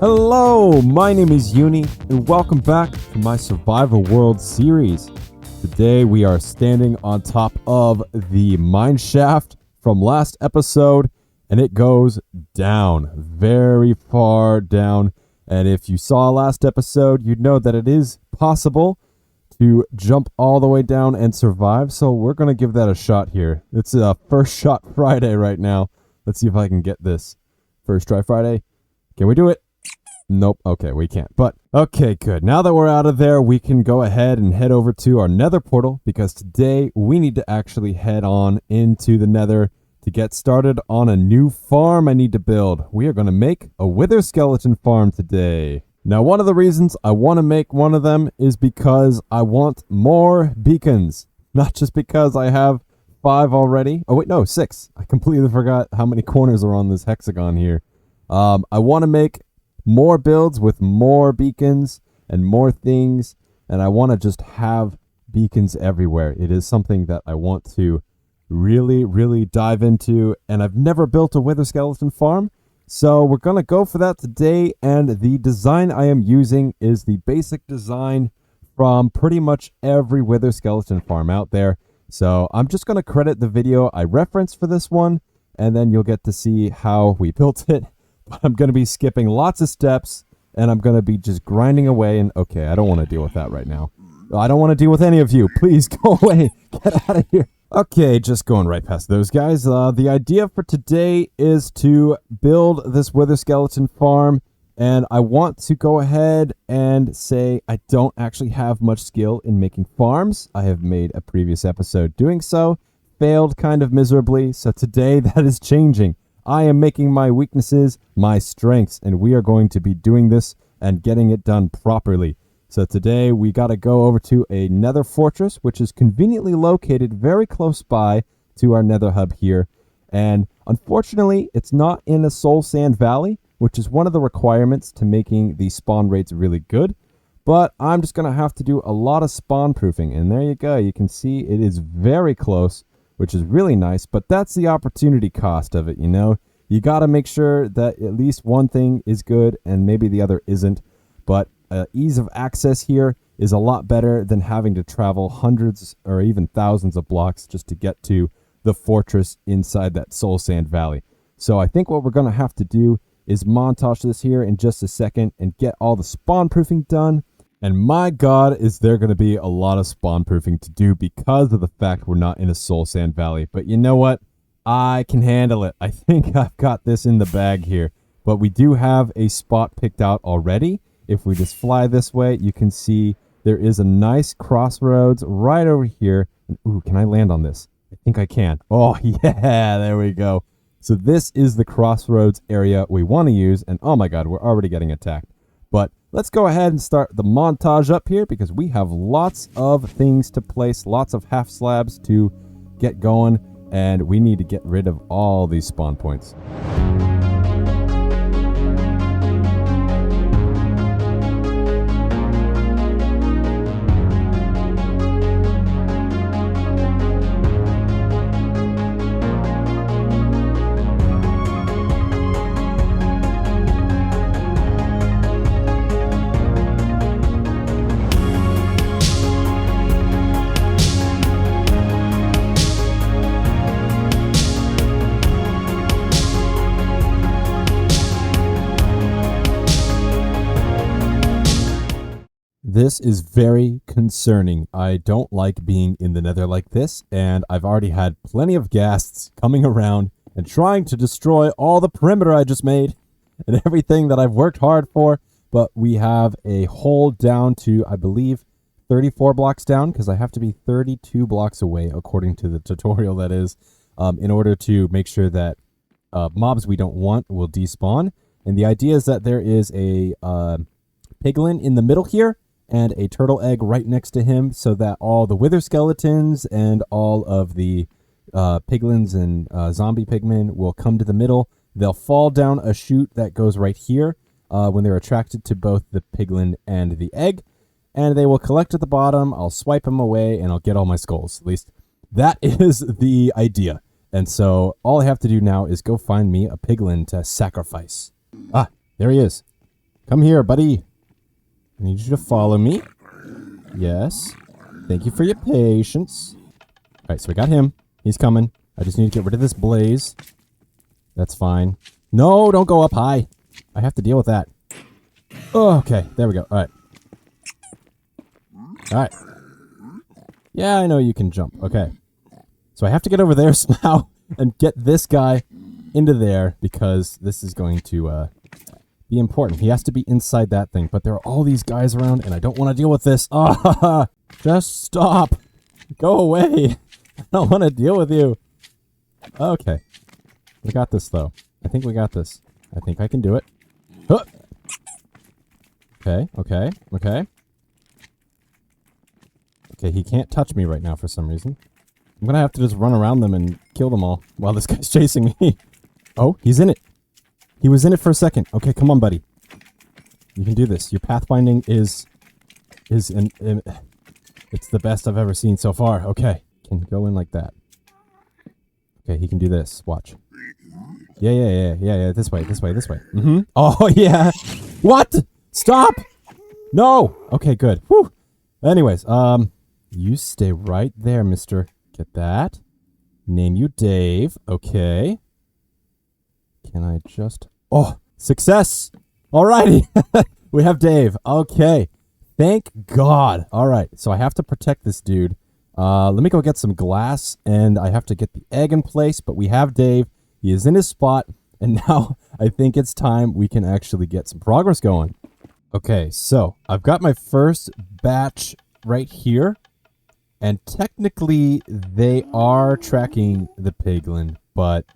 Hello, my name is Uni, and welcome back to my Survival World series. Today we are standing on top of the mine shaft from last episode, and it goes down, very far down. And if you saw last episode, you'd know that it is possible to jump all the way down and survive, so we're going to give that a shot here. It's a first shot Friday right now. Let's see if I can get this. First try Friday. Can we do it? Nope. Okay, we can't. But, okay, good. Now that we're out of there, we can go ahead and head over to our nether portal, because today we need to actually head on into the nether to get started on a new farm I need to build. We are going to make a wither skeleton farm today. Now, one of the reasons I want to make one of them is because I want more beacons. Not just because I have 5 already. Oh, wait, no, 6. I completely forgot how many corners are on this hexagon here. I want to make more builds with more beacons and more things, and I want to just have beacons everywhere. It is something that I want to really dive into, and I've never built a wither skeleton farm, so we're gonna go for that today. And the design I am using is the basic design from pretty much every wither skeleton farm out there, so I'm just gonna credit the video I referenced for this one, and then you'll get to see how we built it. I'm going to be skipping lots of steps, and I'm going to be just grinding away. And okay, I don't want to deal with that right now. I don't want to deal with any of you. Please go away. Get out of here. Okay, just going right past those guys. The idea for today is to build this wither skeleton farm, and I want to go ahead and say I don't actually have much skill in making farms. I have made a previous episode doing so, failed kind of miserably, so today that is changing. I am making my weaknesses my strengths, and we are going to be doing this and getting it done properly. So today we got to go over to a nether fortress, which is conveniently located very close by to our nether hub here. And unfortunately, it's not in a soul sand valley, which is one of the requirements to making the spawn rates really good. But I'm just going to have to do a lot of spawn proofing. And there you go. You can see it is very close, which is really nice, but that's the opportunity cost of it, you know? You got to make sure that at least one thing is good and maybe the other isn't, but ease of access here is a lot better than having to travel hundreds or even thousands of blocks just to get to the fortress inside that soul sand valley. So I think what we're going to have to do is montage this here in just a second and get all the spawn proofing done. And my god, is there going to be a lot of spawn proofing to do because of the fact we're not in a soul sand valley. But you know what? I can handle it. I think I've got this in the bag here. But we do have a spot picked out already. If we just fly this way, you can see there is a nice crossroads right over here. And, ooh, can I land on this? I think I can. Oh, yeah, there we go. So this is the crossroads area we want to use. And oh my god, we're already getting attacked. But let's go ahead and start the montage up here because we have lots of things to place, lots of half slabs to get going, and we need to get rid of all these spawn points. This is very concerning. I don't like being in the nether like this, and I've already had plenty of ghasts coming around and trying to destroy all the perimeter I just made and everything that I've worked hard for. But we have a hole down to, I believe, 34 blocks down, because I have to be 32 blocks away, according to the tutorial that is, in order to make sure that mobs we don't want will despawn. And the idea is that there is a piglin in the middle here, and a turtle egg right next to him, so that all the wither skeletons and all of the piglins and zombie pigmen will come to the middle. They'll fall down a chute that goes right here when they're attracted to both the piglin and the egg, and they will collect at the bottom. I'll swipe them away, and I'll get all my skulls. At least that is the idea. And so all I have to do now is go find me a piglin to sacrifice. Ah, there he is. Come here, buddy. I need you to follow me. Yes. Thank you for your patience. All right, so we got him. He's coming. I just need to get rid of this blaze. That's fine. No, don't go up high. I have to deal with that. Oh, okay, there we go. All right. All right. Yeah, I know you can jump. Okay. So I have to get over there somehow and get this guy into there because this is going to be important. He has to be inside that thing, but there are all these guys around and I don't want to deal with this. Ah, just stop. Go away. I don't want to deal with you. Okay. We got this, though. I think we got this. I think I can do it. Huh. Okay, okay, okay. Okay, he can't touch me right now for some reason. I'm gonna have to just run around them and kill them all while this guy's chasing me. Oh, he's in it. He was in it for a second. Okay, come on, buddy. You can do this. Your pathfinding is it's the best I've ever seen so far. Okay, can go in like that. Okay, he can do this. Watch. Yeah. This way. Mm-hmm. Oh, yeah. What? Stop! No! Okay, good. Whew. Anyways, you stay right there, mister. Get that. Name you Dave. Okay. Can I just... Oh, success! Alrighty. We have Dave. Okay. Thank God. Alright, so I have to protect this dude. Let me go get some glass, and I have to get the egg in place, but we have Dave. He is in his spot, and now I think it's time we can actually get some progress going. Okay, so I've got my first batch right here, and technically they are tracking the piglin, but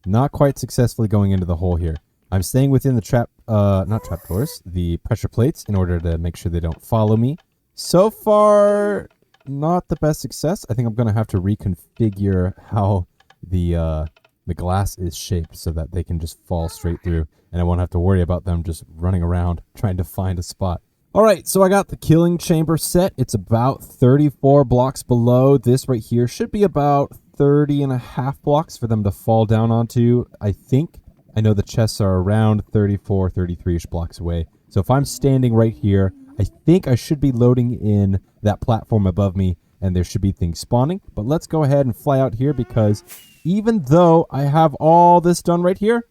not quite successfully going into the hole here. I'm staying within the not trapdoors, the pressure plates in order to make sure they don't follow me. So far, not the best success. I think I'm going to have to reconfigure how the glass is shaped so that they can just fall straight through, and I won't have to worry about them just running around trying to find a spot. All right, so I got the killing chamber set. It's about 34 blocks below. This right here should be about 30 and a half blocks for them to fall down onto, I think. I know the chests are around 34, 33-ish blocks away. So if I'm standing right here, I think I should be loading in that platform above me, and there should be things spawning. But let's go ahead and fly out here, because even though I have all this done right here,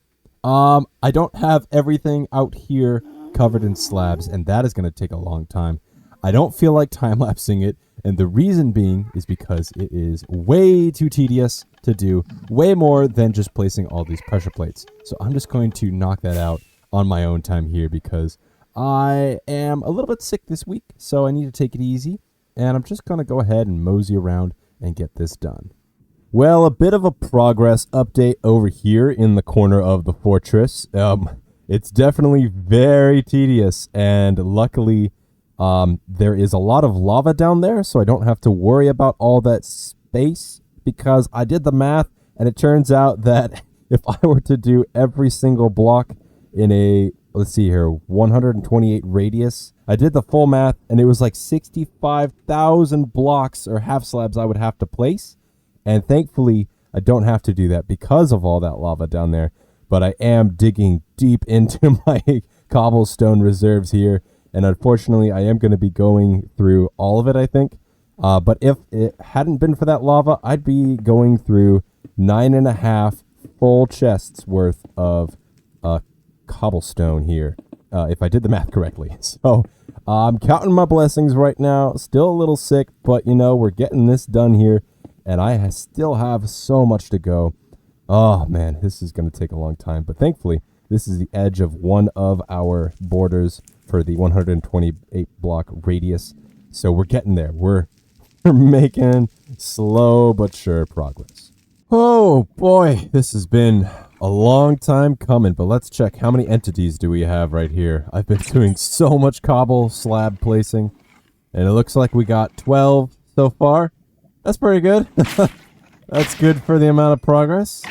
I don't have everything out here covered in slabs, and that is going to take a long time. I don't feel like time-lapsing it, and the reason being is because it is way too tedious to do, way more than just placing all these pressure plates. So I'm just going to knock that out on my own time here, because I am a little bit sick this week, so I need to take it easy, and I'm just going to go ahead and mosey around and get this done. Well, a bit of a progress update over here in the corner of the fortress. It's definitely very tedious, and luckily there is a lot of lava down there, so I don't have to worry about all that space, because I did the math, and it turns out that if I were to do every single block in a, let's see here, 128 radius, I did the full math, and it was like 65,000 blocks or half slabs I would have to place. And thankfully, I don't have to do that because of all that lava down there. But I am digging deep into my cobblestone reserves here. And unfortunately, I am going to be going through all of it, I think. But if it hadn't been for that lava, I'd be going through 9.5 full chests worth of cobblestone here, if I did the math correctly. So I'm counting my blessings right now. Still a little sick, but you know, we're getting this done here. And I still have so much to go. Oh, man, this is going to take a long time. But thankfully, this is the edge of one of our borders for the 128 block radius. So we're getting there. We're making slow but sure progress. Oh, boy, this has been a long time coming. But let's check. How many entities do we have right here? I've been doing so much cobble slab placing. And it looks like we got 12 so far. That's pretty good. That's good for the amount of progress.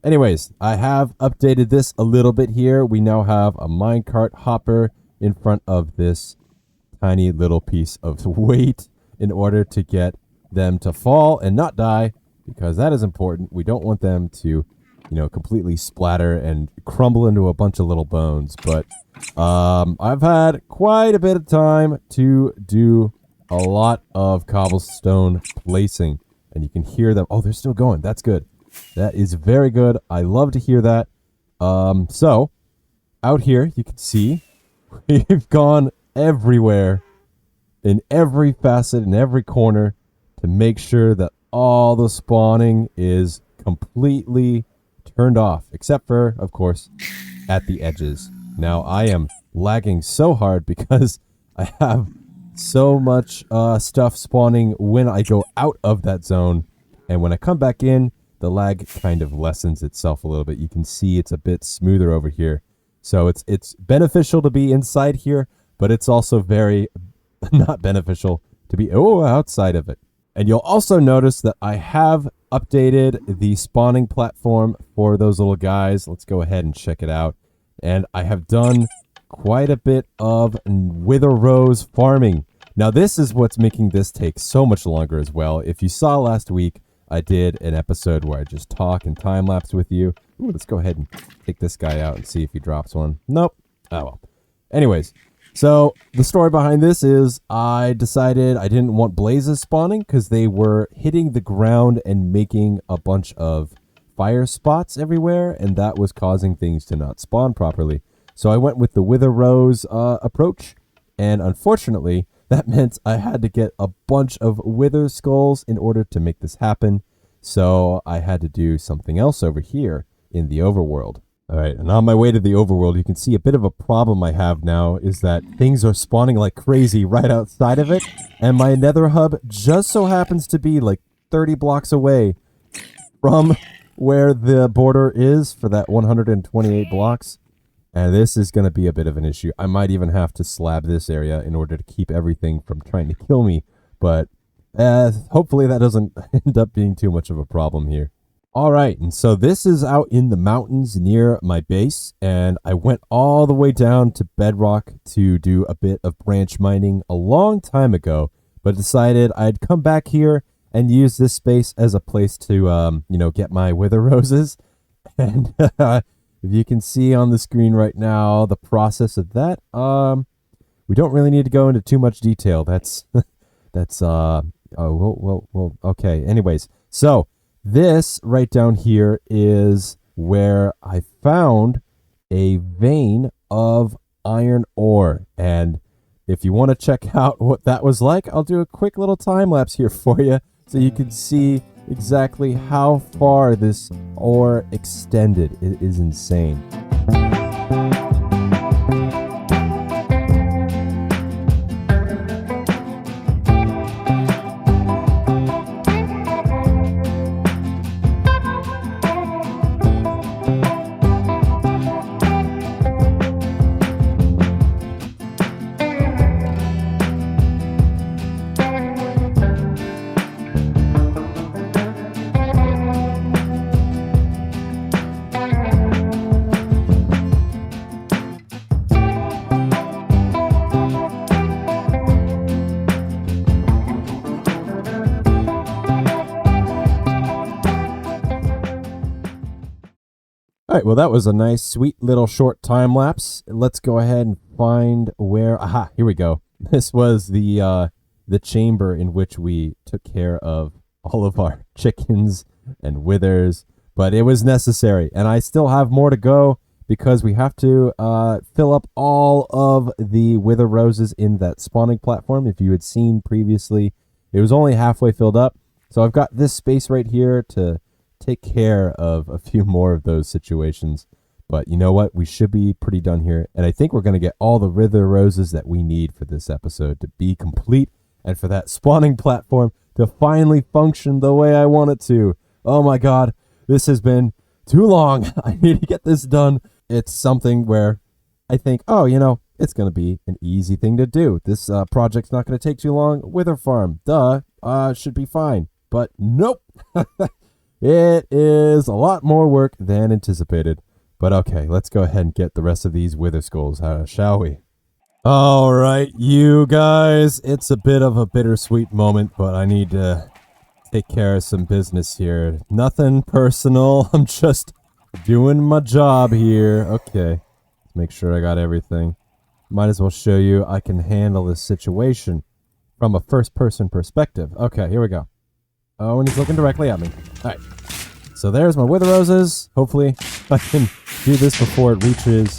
Anyways, I have updated this a little bit here. We now have a minecart hopper in front of this tiny little piece of weight in order to get them to fall and not die, because that is important. We don't want them to completely splatter and crumble into a bunch of little bones. But I've had quite a bit of time to do a lot of cobblestone placing. And you can hear them. Oh, they're still going. That's good. That is very good. I love to hear that. So, out here, you can see we've gone everywhere, in every facet, in every corner, to make sure that all the spawning is completely turned off, except for, of course, at the edges. Now, I am lagging so hard because I have so much stuff spawning when I go out of that zone, and when I come back in, the lag kind of lessens itself a little bit. You can see it's a bit smoother over here. So it's beneficial to be inside here, but it's also very not beneficial to be outside of it. And you'll also notice that I have updated the spawning platform for those little guys. Let's go ahead and check it out. And I have done quite a bit of wither rose farming. Now this is what's making this take so much longer as well. If you saw last week, I did an episode where I just talk and time-lapse with you. Ooh, let's go ahead and take this guy out and see if he drops one. Nope. Oh, well. Anyways, so the story behind this is I decided I didn't want blazes spawning because they were hitting the ground and making a bunch of fire spots everywhere, and that was causing things to not spawn properly. So I went with the Wither Rose approach, and unfortunately, that meant I had to get a bunch of wither skulls in order to make this happen. So I had to do something else over here in the overworld. All right, and on my way to the overworld, you can see a bit of a problem I have now is that things are spawning like crazy right outside of it. And my nether hub just so happens to be like 30 blocks away from where the border is for that 128 blocks. And this is going to be a bit of an issue. I might even have to slab this area in order to keep everything from trying to kill me. But hopefully that doesn't end up being too much of a problem here. All right, and so this is out in the mountains near my base. And I went all the way down to bedrock to do a bit of branch mining a long time ago. But decided I'd come back here and use this space as a place to, get my wither roses. And if you can see on the screen right now the process of that, we don't really need to go into too much detail. That's okay. Anyways, so this right down here is where I found a vein of iron ore, and if you want to check out what that was like, I'll do a quick little time lapse here for you so you can see exactly how far this ore extended. It is insane. All right, well, that was a nice, sweet little short time lapse. Let's go ahead and find where... Aha, here we go. This was the chamber in which we took care of all of our chickens and withers, but it was necessary, and I still have more to go because we have to fill up all of the wither roses in that spawning platform. If you had seen previously, it was only halfway filled up, so I've got this space right here to take care of a few more of those situations. But you know what? We should be pretty done here. And I think we're going to get all the wither roses that we need for this episode to be complete and for that spawning platform to finally function the way I want it to. Oh my God, this has been too long. I need to get this done. It's something where I think, it's going to be an easy thing to do. This project's not going to take too long. Wither farm, should be fine. But nope. It is a lot more work than anticipated. But okay, let's go ahead and get the rest of these wither skulls, shall we? All right, you guys, it's a bit of a bittersweet moment, but I need to take care of some business here. Nothing personal. I'm just Doing my job here. Okay. Let's make sure I got everything. Might as well show you I can handle this situation from a first-person perspective. Okay, here we go. Oh, and he's looking directly at me. All right. So there's my wither roses. Hopefully I can do this before it reaches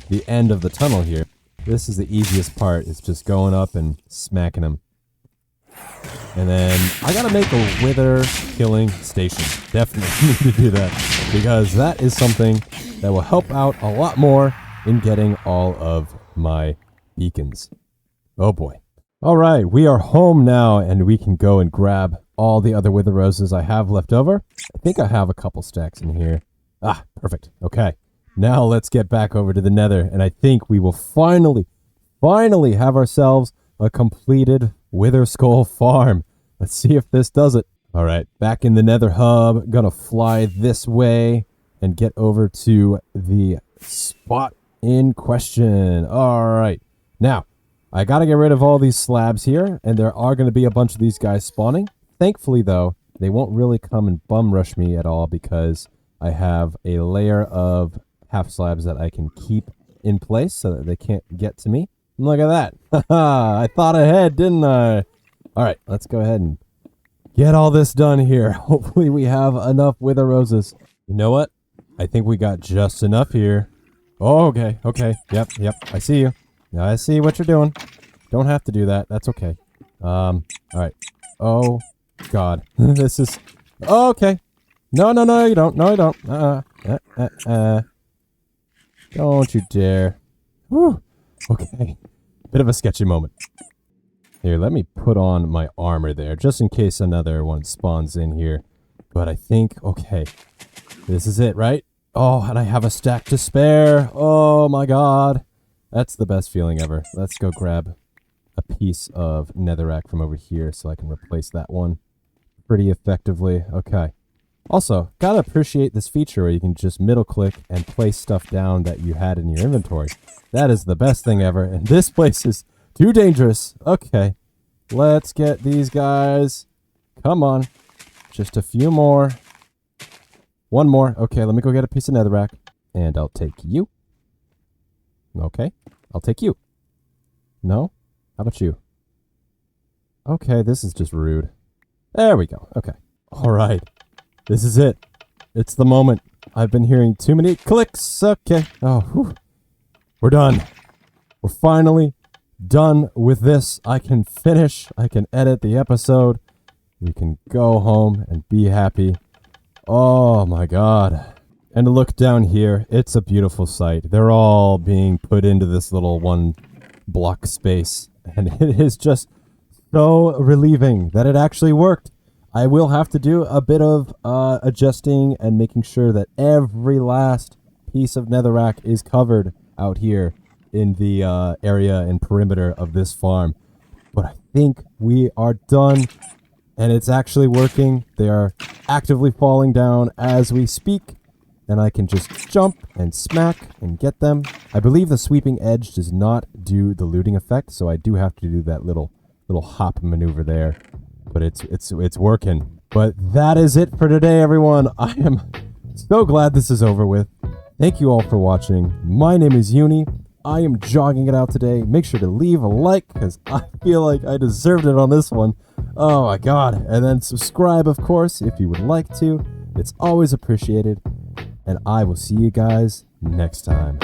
the end of the tunnel here. This is the easiest part. It's just going up and smacking them. And then I gotta make a wither killing station. Definitely need to do that, because that is something that will help out a lot more in getting all of my beacons. Oh boy. All right, we are home now, and we can go and grab all the other wither roses I have left over. I think I have a couple stacks in here. Ah, perfect. Okay. Now let's get back over to the nether, and I think we will finally have ourselves a completed wither skull farm. Let's see if this does it. All right, back in the nether hub, gonna fly this way and get over to the spot in question. All right, now I gotta get rid of all these slabs here, and there are gonna be a bunch of these guys spawning. Thankfully though, they won't really come and bum rush me at all, because I have a layer of half slabs that I can keep in place so that they can't get to me. And look at that. I thought ahead, didn't I? All right, let's go ahead and get all this done here. Hopefully we have enough wither roses. You know what? I think we got just enough here. Oh, okay. Yep. I see you. I see what you're doing. Don't have to do that. That's okay. All right. Oh, God. This is... Oh, okay. No, you don't. No, you don't. Don't you dare. Whew. Okay. Bit of a sketchy moment. Here, let me put on my armor there, just in case another one spawns in here. But I think, okay, this is it, right? Oh, and I have a stack to spare. Oh my God. That's the best feeling ever. Let's go grab a piece of netherrack from over here so I can replace that one pretty effectively. Okay. Also, gotta appreciate this feature where you can just middle click and place stuff down that you had in your inventory. That is the best thing ever, and this place is too dangerous. Okay, let's get these guys. Come on, just a few more. One more. Okay, let me go get a piece of netherrack, and I'll take you. Okay, I'll take you. No? How about you? Okay, this is just rude. There we go. Okay. All right. This is it. It's the moment. I've been hearing too many clicks. Okay. Oh, whew. We're done. We're finally done with this. I can finish. I can edit the episode. We can go home and be happy. Oh my God. And look down here. It's a beautiful sight. They're all being put into this little one block space. And it is just so relieving that it actually worked. I will have to do a bit of adjusting and making sure that every last piece of netherrack is covered out here in the area and perimeter of this farm. But I think we are done, and it's actually working. They are actively falling down as we speak, and I can just jump and smack and get them. I believe the sweeping edge does not do the looting effect, so I do have to do that little hop maneuver there. But it's working. But that is it for today, everyone. I am so glad this is over with. Thank you all for watching. My name is Uni. I am jogging it out today. Make sure to leave a like, because I feel like I deserved it on this one. Oh my God. And then subscribe, of course, if you would like to. It's always appreciated. And I will see you guys next time.